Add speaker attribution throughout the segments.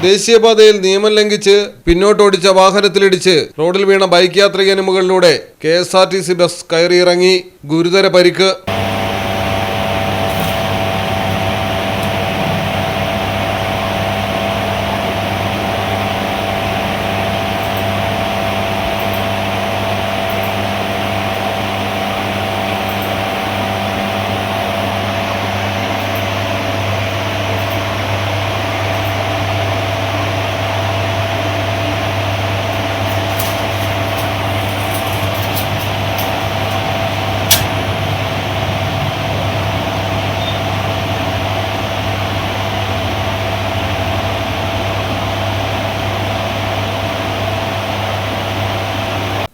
Speaker 1: ദേശീയപാതയിൽ നിയമം ലംഘിച്ച് പിന്നോട്ടോടിച്ച വാഹനത്തിലിടിച്ച് റോഡിൽ വീണ ബൈക്ക് യാത്രികന് മുകളിലൂടെ KSRTC ബസ് കയറിയിറങ്ങി. ഗുരുതര പരിക്ക്.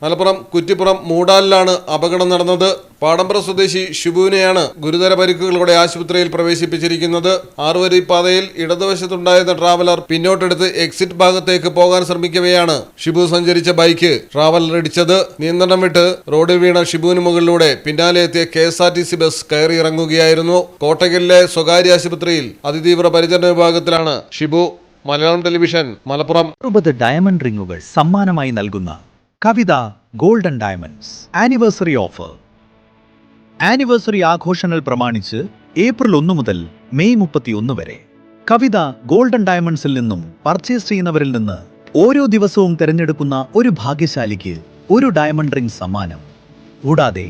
Speaker 1: മലപ്പുറം കുറ്റിപ്പുറം മൂടാലിലാണ് അപകടം നടന്നത്. പാടമ്പ്ര സ്വദേശി ഷിബുവിനെയാണ് ഗുരുതര പരിക്കുകളോടെ ആശുപത്രിയിൽ പ്രവേശിപ്പിച്ചിരിക്കുന്നത്. 6 വരി പാതയിൽ ഇടതുവശത്തുണ്ടായിരുന്ന ട്രാവലർ പിന്നോട്ടെടുത്ത് എക്സിറ്റ് ഭാഗത്തേക്ക് പോകാൻ ശ്രമിക്കവെയാണ് ഷിബു സഞ്ചരിച്ച ബൈക്ക് ട്രാവലറിടിച്ചത്. നിയന്ത്രണം വിട്ട് റോഡിൽ വീണ ഷിബുവിന് മുകളിലൂടെ പിന്നാലെ എത്തിയ KSRTC ബസ് കയറിയിറങ്ങുകയായിരുന്നു. കോട്ടയ്ക്കലിലെ സ്വകാര്യ ആശുപത്രിയിൽ അതിതീവ്ര പരിചരണ വിഭാഗത്തിലാണ് ഷിബു. മലയാളം ടെലിവിഷൻ, മലപ്പുറം.
Speaker 2: 60 ഡയമണ്ട് റിങ്ങുകൾ സമ്മാനമായി നൽകുന്ന Kavitha golden diamonds anniversary offer. Anniversary ആഘോഷങ്ങൾ പ്രമാണിച്ച് ഏപ്രിൽ 1 മുതൽ മെയ് 31 വരെ കവിത ഗോൾഡൻ ഡയമണ്ട്സിൽ നിന്നും പർച്ചേസ് ചെയ്യുന്നവരിൽ നിന്ന് ഓരോ ദിവസവും തിരഞ്ഞെടുക്കുന്ന ഒരു ഭാഗ്യശാലിക്ക് ഒരു ഡയമണ്ട് റിംഗ് സമ്മാനം. കൂടാതെ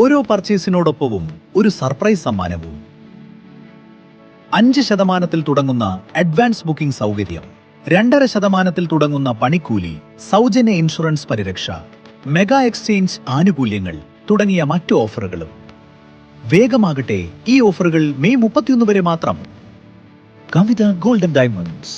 Speaker 2: ഓരോ പർച്ചേസിനോടൊപ്പവും ഒരു സർപ്രൈസ് സമ്മാനവും. 5% തുടങ്ങുന്ന അഡ്വാൻസ് ബുക്കിംഗ് സൗകര്യം, 2.5% തുടങ്ങുന്ന പണിക്കൂലി, സൗജന്യ ഇൻഷുറൻസ് പരിരക്ഷ, മെഗാ എക്സ്ചേഞ്ച് ആനുകൂല്യങ്ങൾ തുടങ്ങിയ മറ്റു ഓഫറുകളും. വേഗമാകട്ടെ, ഈ ഓഫറുകൾ മെയ് 31 വരെ മാത്രം. കവിത ഗോൾഡൻ ഡയമണ്ട്സ്.